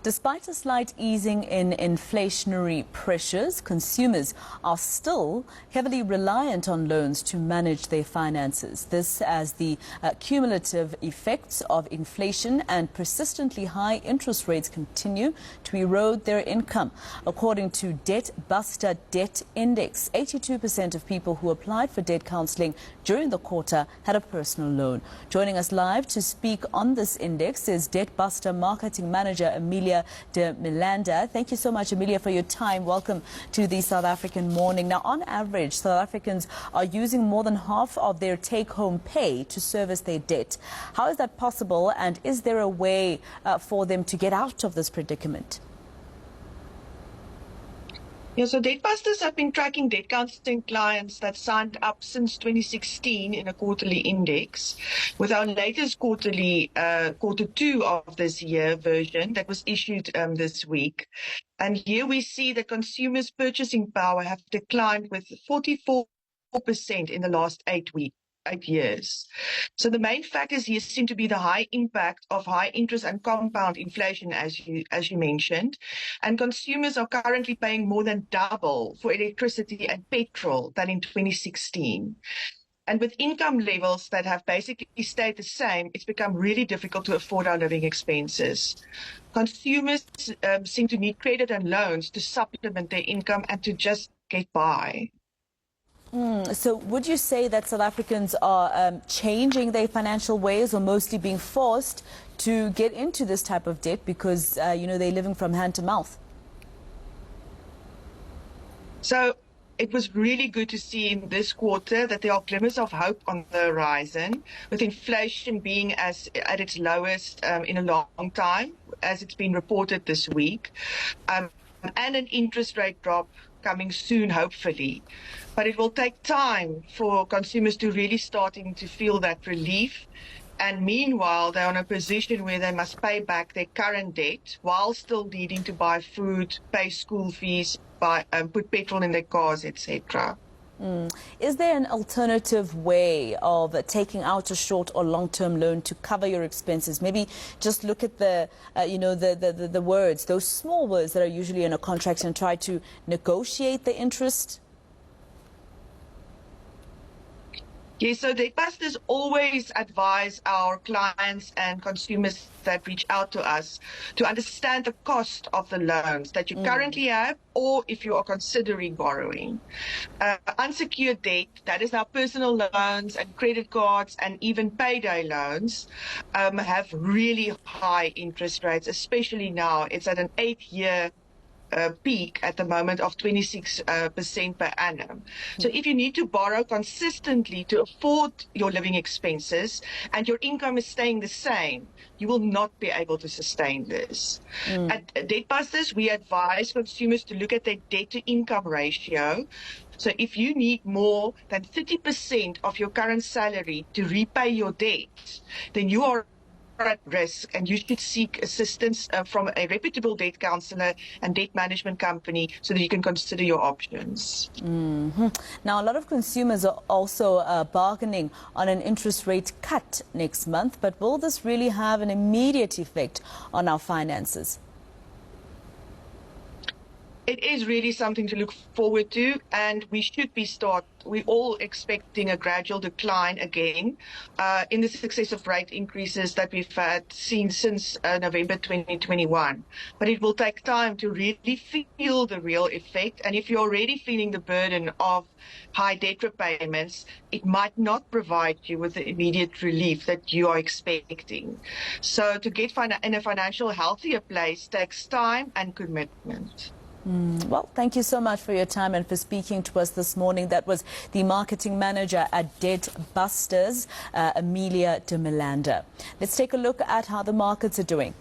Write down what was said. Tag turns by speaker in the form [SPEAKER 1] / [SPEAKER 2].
[SPEAKER 1] Despite a slight easing in inflationary pressures, consumers are still heavily reliant on loans to manage their finances. This as the cumulative effects of inflation and persistently high interest rates continue to erode their income. According to Debt Buster Debt Index, 82% of people who applied for debt counseling during the quarter had a personal loan. Joining us live to speak on this index is Debt Buster Marketing Manager Amelia de Milanda. Thank you so much, Amelia, for your time. Welcome to the South African Morning. Now, on average, South Africans are using more than half of their take-home pay to service their debt. How is that possible, and is there a way for them to get out of this predicament?
[SPEAKER 2] Yeah, so Debt Busters have been tracking debt counseling clients that signed up since 2016 in a quarterly index, with our latest quarterly quarter two of this year version that was issued this week. And here we see the consumers' purchasing power have declined with 44% in the last 8 years. So the main factors here seem to be the high impact of high interest and compound inflation, as you mentioned. And consumers are currently paying more than double for electricity and petrol than in 2016. And with income levels that have basically stayed the same, it's become really difficult to afford our living expenses. Consumers seem to need credit and loans to supplement their income and to just get by.
[SPEAKER 1] So would you say that South Africans are changing their financial ways, or mostly being forced to get into this type of debt because, they're living from hand to mouth?
[SPEAKER 2] So it was really good to see in this quarter that there are glimmers of hope on the horizon, with inflation being at its lowest in a long time, as it's been reported this week, and an interest rate drop coming soon, hopefully. But it will take time for consumers to really starting to feel that relief. And meanwhile, they're in a position where they must pay back their current debt while still needing to buy food, pay school fees, put petrol in their cars, etc.
[SPEAKER 1] Is there an alternative way of taking out a short or long-term loan to cover your expenses? Maybe just look at the words, those small words that are usually in a contract, and try to negotiate the interest?
[SPEAKER 2] Yes, so Debt Busters always advise our clients and consumers that reach out to us to understand the cost of the loans that you currently have, or if you are considering borrowing. Unsecured debt, that is our personal loans and credit cards and even payday loans, have really high interest rates, especially now. It's at an 8-year peak at the moment of 26% per annum. So if you need to borrow consistently to afford your living expenses and your income is staying the same, you will not be able to sustain this. At Debt Busters, we advise consumers to look at their debt-to-income ratio. So if you need more than 30% of your current salary to repay your debt, then you are at risk, and you should seek assistance from a reputable debt counselor and debt management company so that you can consider your options.
[SPEAKER 1] Now, a lot of consumers are also bargaining on an interest rate cut next month, but will this really have an immediate effect on our finances?
[SPEAKER 2] It is really something to look forward to, and we're all expecting a gradual decline again in the successive rate increases that we've seen since November 2021. But it will take time to really feel the real effect. And if you're already feeling the burden of high debt repayments, it might not provide you with the immediate relief that you are expecting. So to get in a financial healthier place takes time and commitment.
[SPEAKER 1] Well, thank you so much for your time and for speaking to us this morning. That was the marketing manager at Debt Busters, Amelia de Milanda. Let's take a look at how the markets are doing.